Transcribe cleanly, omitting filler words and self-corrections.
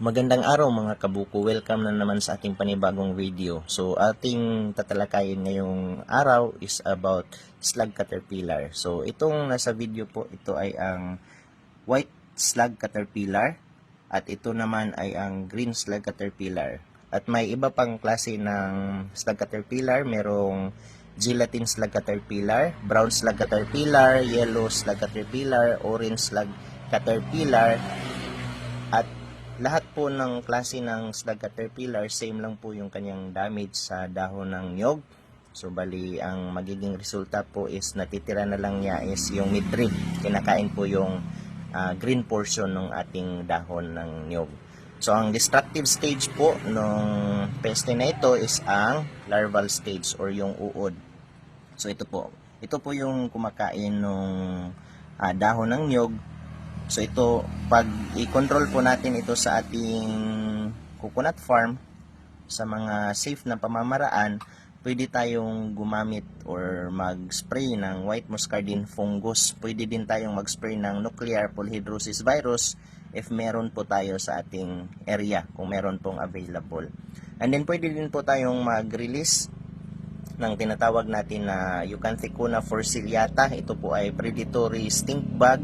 Magandang araw mga kabuko, welcome na naman sa ating panibagong video. So ating tatalakayin ngayong araw is about slug caterpillar. So itong nasa video po, ito ay ang white slug caterpillar at ito naman ay ang green slug caterpillar. At may iba pang klase ng slug caterpillar, merong gelatin slug caterpillar, brown slug caterpillar, yellow slug caterpillar, orange slug caterpillar. At lahat po ng klase ng slug caterpillar, same lang po yung kanyang damage sa dahon ng nyog. So bali, ang magiging resulta po is natitira na lang niya is yung midrib. Kinakain po yung green portion ng ating dahon ng nyog. So ang destructive stage po ng peste na ito is ang larval stage or yung uod. So ito po yung kumakain ng dahon ng nyog. So ito, pag i-control po natin ito sa ating coconut farm, sa mga safe na pamamaraan, pwede tayong gumamit or mag-spray ng white muscardine fungus. Pwede din tayong mag-spray ng nuclear polyhedrosis virus if meron po tayo sa ating area, kung meron pong available. And then pwede din po tayong mag-release ng tinatawag natin na Eucanthecuna forciliata. Ito po ay predatory stink bug